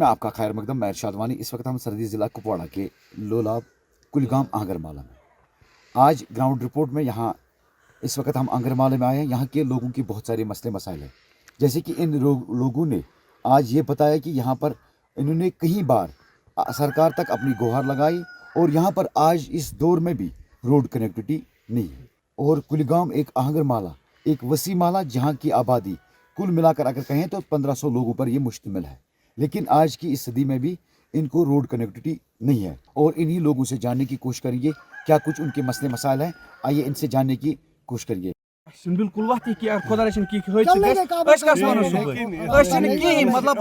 में आपका खैर मकदम। मैं इरशाद वानी। इस वक्त हम सरहदी ज़िला कुपवाड़ा के लोलाब कुलगाम आंगरमाला में, आज ग्राउंड रिपोर्ट में यहाँ इस वक्त हम आंगरमाला में आए हैं। यहाँ के लोगों की बहुत सारे मसले मसाइल हैं, जैसे कि इन लोगों ने आज ये बताया कि यहाँ पर इन्होंने कई बार सरकार तक अपनी गुहार लगाई और यहाँ पर आज इस दौर में भी रोड कनेक्टिविटी नहीं है। और कुलगाम एक आंगरमाला, एक वसी माला जहाँ की आबादी कुल मिलाकर अगर कहें तो 1500 लोगों पर ये मुश्तमिल है, लेकिन आज की इस सदी में भी इनको रोड कनेक्टिविटी नहीं है। और इन्हीं लोगों से जानने की कोशिश करेंगे क्या कुछ उनके मसले मसाइल हैं। आइए इनसे जानने की कोशिश करिए। बिल्कुल वत की खुदा रचन की मतलब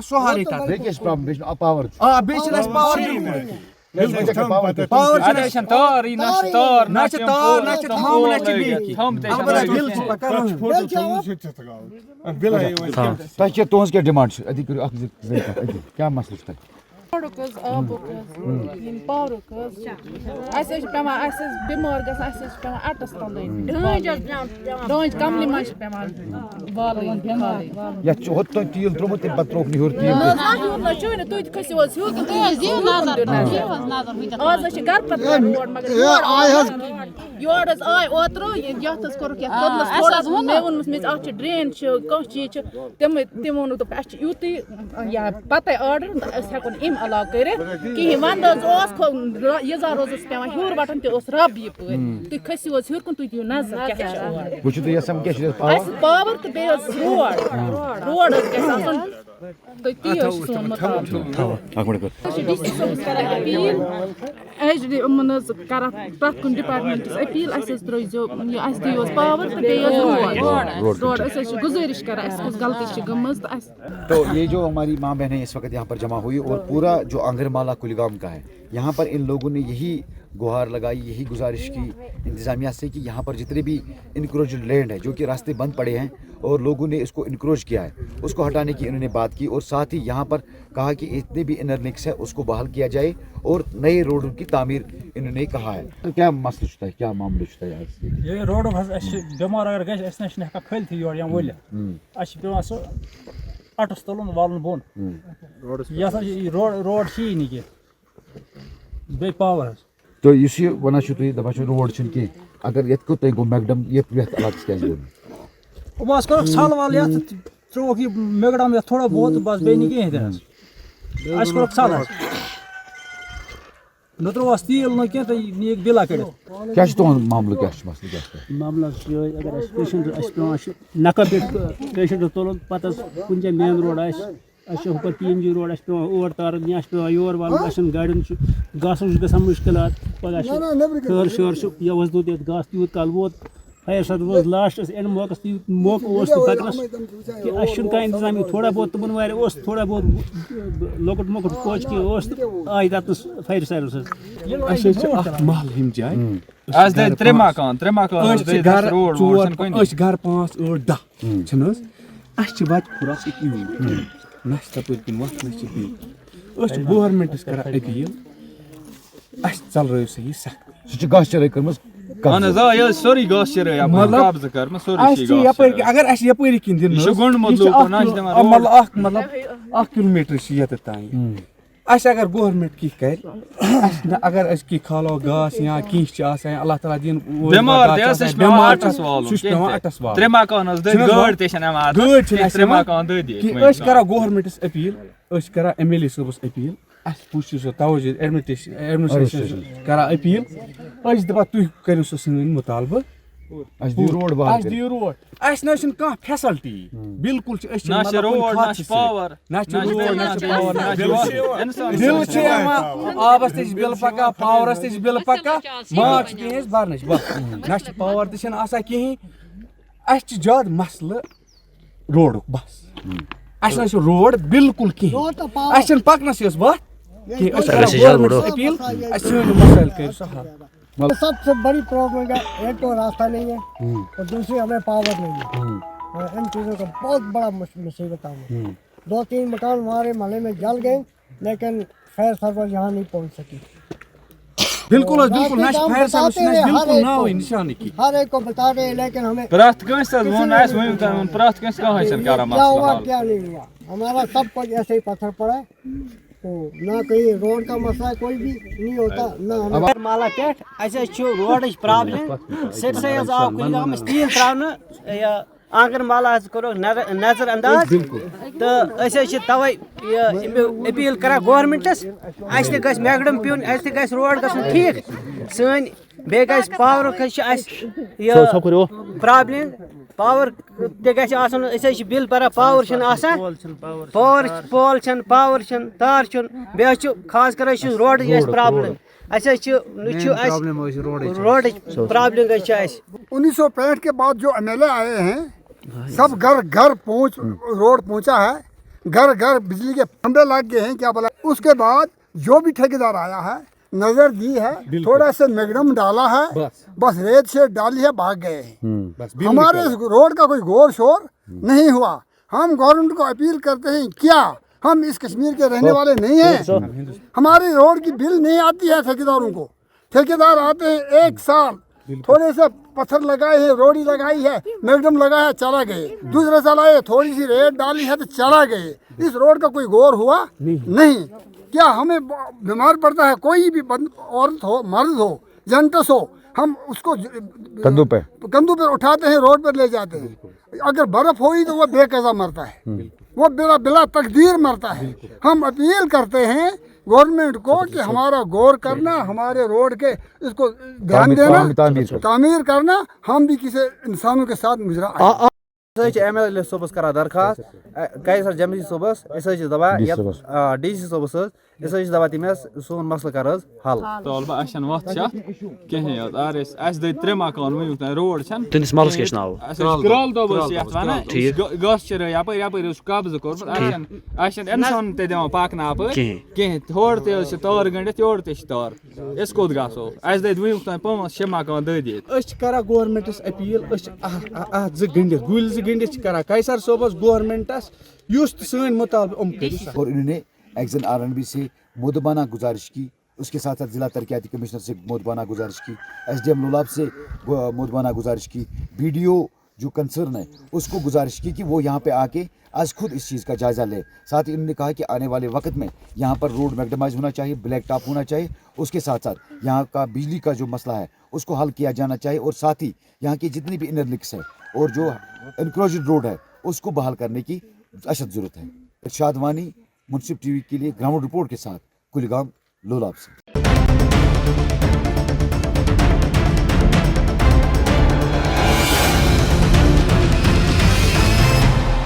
सोहारी पावर तुज क्या डिमांड क्या मसला पावरक बेमार गसान अटस तंदन ढांच कमल मज तील त्रोमुत त्रोक हूर तुम खसो आज गर पे योर आय ओतर यथ कोर मे वोनस मे ड्रेन कह चीज तम वोन दोप यूत या पतः आर्डर हेकोन अम अलाव कर कहीं वंद यजा रोज पे हूर वटन तस रब ये तुम खसो हूर कन तुम दिव नजर पावर तो बे रोड पृथ कुन डिपार्टमेंटस अपील त्रो पावर तो रोड गुजारिश कर गलती गमज। तो ये जो हमारी माँ बहनें इस वक्त यहाँ पर जमा हुई और पूरा जो आंगरमाला कुलगाम का है, यहाँ पर इन लोगों ने यही गुहार लगाई, यही गुजारिश की इंतज़ामिया से कि यहाँ पर जितने भी इनक्रोच लैंड है जो कि रास्ते बंद पड़े हैं और लोगों ने इसको इनक्रोच किया है, उसको हटाने की इन्होंने बात की। और साथ ही यहाँ पर कहा कि इतने भी इनर लिंक्स है उसको बहाल किया जाए और नए रोडों की तामीर इन्होंने कहा है। तो क्या मसला होता है, क्या मामला होता है? ये रोड बेमार अगर गल खल योर या वल पे अटस तुलन वालन बोन रोड नी बे पावर। तो इस वन तुम रोड कह अगर ये गो मैकडम ये इलाक क्या बस कर सल वाल त्रोक ये मैकडम थोड़ा बहुत बस बे कहें कर सल न त्रोस तील न कह तो नीक बिला कड़ क्या तुम मामला क्या मसला मामला अगर पेशेंट नका पे पेशेंट तुलन पत कुछ मेन रोड हूँ PMG रोड पे और तार पे योर वाल गाड़ियों गास ग मुश्किल खर शर यह दूत ये गास तूत कल वोत फायर सर्विस वो लास्ट एंड मौका पकनस कि कह इंतजाम थोड़ा बहुत तुम वार थोड़ा बहुत लोकट मोकट कोच की आई ततस फायर सर्विस महल जाय त्रे मकान घर 5 8 10 बच खुराक न तप वत न गवर्नमेंटस कर अपील चल सही सख्त गास चराई कर सोरी गास चराई अगर यपरी किन दिन मतलब किलोमीटर ये तान अगर गवर्नमेंट की कर अगर की खालो गास या कह अल्लाह ताला दिन करा गवर्नमेंटस अपील करा MLA सबस अपील पुछ तवज्जो एडमिनिस्ट्रेशन करा अपील दपा तुम करो सन मुतालबा रोड रोड फैसिलिटी बिल्कुल आबस बिल पका पावरस बिल पका मार्च भरन न पावर कहें ज्यादा मसल रोड बस रोड बिल्कुल कहें पकनस वत अपील मसाइल कर सबसे बड़ी प्रॉब्लम है एक तो रास्ता नहीं है और दूसरी हमें पावर नहीं है और इन चीज़ों का बहुत बड़ा मुसीबत है। 2-3 मकान हमारे महल्ले में जल गए लेकिन फायर सर्विस यहाँ नहीं पहुँच सकी। बिल्कुल बिल्कुल फायर सर्विस बिल्कुल ना हो निशान की हर एक को बता रहे लेकिन हमें क्या नहीं हुआ हमारा सब कुछ ऐसे ही पत्थर पड़ा है, तो ना कहीं रोड का मसला कोई भी नहीं होता, ना हमें माला पे रोड प्रॉब्लम सरसे आव कुलगाम टील त्रा आंगर माला करो नजर अंदाज तो तवे अपील करा गवर्नमेंटस मैगडम पिन रोड ग ठीक सन बे पावर प्रॉब्लम पावर ते बिल भरा पावर पावर पोल पावर तार बे खास कर रोड प्रॉब्लम रोड प्रॉब्लम 1965 के बाद जो MLA आए हैं सब घर घर पहुंच रोड पहुंचा है, घर घर बिजली के खंभे लग गए हैं, क्या बोला। उसके बाद जो भी ठेकेदार आया है नजर दी है, थोड़ा सा मैगडम डाला है, बस रेत से डाली है, भाग गए हैं। हमारे रोड का कोई गौर शोर नहीं हुआ। हम गवर्नमेंट को अपील करते हैं, क्या हम इस कश्मीर के रहने वाले नहीं हैं? हमारी रोड की बिल नहीं आती है ठेकेदारों को। ठेकेदार आते हैं एक साल, थोड़े से पत्थर लगाए हैं, रोड़ी लगाई है, मैगडम लगाया है, चला गए। दूसरे साल आए, थोड़ी सी रेत डाली है तो चला गए। इस रोड का कोई गौर हुआ नहीं। क्या हमें बीमार पड़ता है, कोई भी औरत हो, मर्द हो, जेंटस हो, हम उसको कंधों पे उठाते हैं, रोड पर ले जाते हैं। अगर बर्फ हुई तो वो बेकसा मरता है, वो बिला तकदीर मरता है। हम अपील करते हैं गवर्नमेंट को कि हमारा गौर करना, हमारे रोड के इसको ध्यान देना, तामीर करना। हम भी किसी इंसानों के साथ मुजरा MLA صوبس کرا درخواست قیصر جمشید صوبس دپان DC صوبس دپان تٔمِس سون مسلہٕ کر حظ حل طالبہ اَسہِ چھَنہٕ وَتھ شَتھ کِہیٖنۍ حظ اگر اَسہِ دٔدۍ 3 مکان ؤنیُک تانۍ روڈ چھَنہٕ تُہٕنٛدِس محلس کیٛاہ چھُ ناو؟ اَسہِ حظ چھُ کرٛال دوب حظ چھِ یَتھ وَنان گاسہٕ چِرٲے یَپٲرۍ حظ چھُ قبضہٕ کوٚرمُت اَسہِ چھَنہٕ اِنسان تہِ دِوان پَکنہٕ اَپٲرۍ کِہیٖنۍ ہورٕ تہِ حظ چھِ تار گٔنڈِتھ یورٕ تہِ چھِ تار أسۍ کوٚت گژھو اَسہِ دٔدۍ ؤنیُک تانۍ 5-6 مکان دٔدۍ ییٚتہِ أسۍ چھِ کران گورمنٹس اپیل أسۍ چھِ اَتھ زٕ گٔنڈِتھ گُلۍ زٕ گٔنڈِتھ چھِ کران قیصر صوبس گورمنٹس یُس تہِ سٲنۍ مُطالبہٕ کٔرِو اور انہوں نے ایکزن RNB سے مودبانہ گزارش کی، اس کے ساتھ ساتھ ضلع ترقیاتی کمشنر سے مودبانہ گزارش کی، SDM لولاب سے مودبانہ گزارش کی، BDO جو کنسرن ہے اس کو گزارش کی کہ وہ یہاں پہ آ کے آج خود اس چیز کا جائزہ لے۔ ساتھ ہی انہوں نے کہا کہ آنے والے وقت میں یہاں پر روڈ میگڈمائز ہونا چاہیے، بلیک ٹاپ ہونا چاہیے، اس کے ساتھ ساتھ یہاں کا بجلی کا جو مسئلہ ہے اس کو حل کیا جانا چاہیے، اور ساتھ ہی یہاں کی جتنی بھی انر لنکس ہے اور جو انکروچڈ روڈ ہے اس کو بحال کرنے کی اشد ضرورت ہے۔ ارشاد وانی، منصف TV کے لیے گراؤنڈ رپورٹ کے ساتھ کلگام لولاب سے۔